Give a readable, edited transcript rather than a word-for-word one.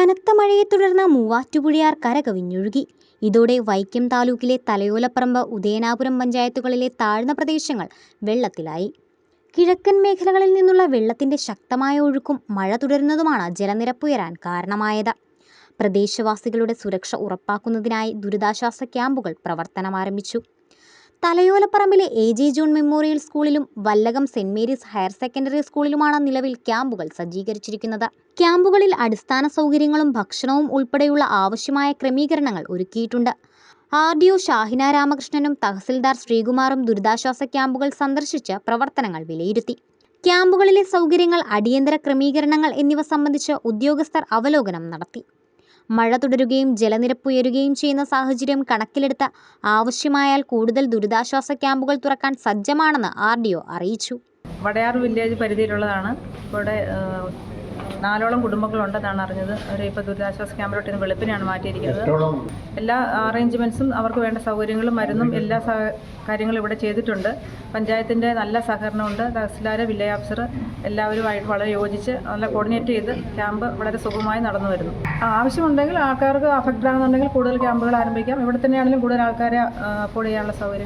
കനത്ത മഴയെ തുടർന്ന് മൂവാറ്റുപുഴയാർ കരകവിഞ്ഞൊഴുകി. ഇതോടെ വൈക്കം താലൂക്കിലെ തലയോലപ്പറമ്പ്, ഉദയനാപുരം പഞ്ചായത്തുകളിലെ താഴ്ന്ന പ്രദേശങ്ങൾ വെള്ളത്തിലായി. കിഴക്കൻ മേഖലകളിൽ നിന്നുള്ള വെള്ളത്തിന്റെ ശക്തമായ ഒഴുക്കും മഴ തുടരുന്നതുമാണ് ജലനിരപ്പുയരാൻ കാരണമായത്. പ്രദേശവാസികളുടെ സുരക്ഷ ഉറപ്പാക്കുന്നതിനായി ദുരിതാശ്വാസ ക്യാമ്പുകൾ പ്രവർത്തനമാരംഭിച്ചു. തലയോലപ്പറമ്പിലെ AJ ജോൺ മെമ്മോറിയൽ സ്കൂളിലും വല്ലകം സെന്റ് മേരീസ് ഹയർ സെക്കൻഡറി സ്കൂളിലുമാണ് നിലവിൽ ക്യാമ്പുകൾ സജ്ജീകരിച്ചിരിക്കുന്നത്. ക്യാമ്പുകളിൽ അടിസ്ഥാന സൗകര്യങ്ങളും ഭക്ഷണവും ഉൾപ്പെടെയുള്ള ആവശ്യമായ ക്രമീകരണങ്ങൾ ഒരുക്കിയിട്ടുണ്ട്. RDO ഷാഹിന രാമകൃഷ്ണനും തഹസിൽദാർ ശ്രീകുമാറും ദുരിതാശ്വാസ ക്യാമ്പുകൾ സന്ദർശിച്ച് പ്രവർത്തനങ്ങൾ വിലയിരുത്തി. ക്യാമ്പുകളിലെ സൗകര്യങ്ങൾ, അടിയന്തര ക്രമീകരണങ്ങൾ എന്നിവ സംബന്ധിച്ച് ഉദ്യോഗസ്ഥർ അവലോകനം നടത്തി. മഴ തുടരുകയും ജലനിരപ്പ് ഉയരുകയും ചെയ്യുന്ന സാഹചര്യം കണക്കിലെടുത്ത് ആവശ്യമായാൽ കൂടുതൽ ദുരിതാശ്വാസ ക്യാമ്പുകൾ തുറക്കാൻ സജ്ജമാണെന്ന് RDO അറിയിച്ചു. വടയാർ വില്ലേജ് പരിധിയിലുള്ളതാണ്. ഇവിടെ 4ഓളം കുടുംബങ്ങളുണ്ടെന്നാണ് അറിഞ്ഞത്. അവരെ ഇപ്പോൾ ദുരിതാശ്വാസ ക്യാമ്പിലോട്ട് ഇന്ന് വെളുപ്പിനാണ് മാറ്റിയിരിക്കുന്നത്. എല്ലാ അറേഞ്ച്മെൻറ്റ്സും, അവർക്ക് വേണ്ട സൗകര്യങ്ങളും മരുന്നും എല്ലാ കാര്യങ്ങളും ഇവിടെ ചെയ്തിട്ടുണ്ട്. പഞ്ചായത്തിൻ്റെ നല്ല സഹകരണമുണ്ട്. തഹസിൽദാർ, വില്ലേജ് ഓഫീസർ എല്ലാവരുമായിട്ട് വളരെ യോജിച്ച് നല്ല കോർഡിനേറ്റ് ചെയ്ത് ക്യാമ്പ് വളരെ സുഗമമായി നടന്നു വരുന്നു. ആവശ്യമുണ്ടെങ്കിൽ, ആൾക്കാർക്ക് അഫക്റ്റ് ആകുന്നുണ്ടെങ്കിൽ കൂടുതൽ ക്യാമ്പുകൾ ആരംഭിക്കാം. ഇവിടെ തന്നെയാണെങ്കിലും കൂടുതൽ ആൾക്കാരെ അഫോർഡ് ചെയ്യാനുള്ള സൗകര്യം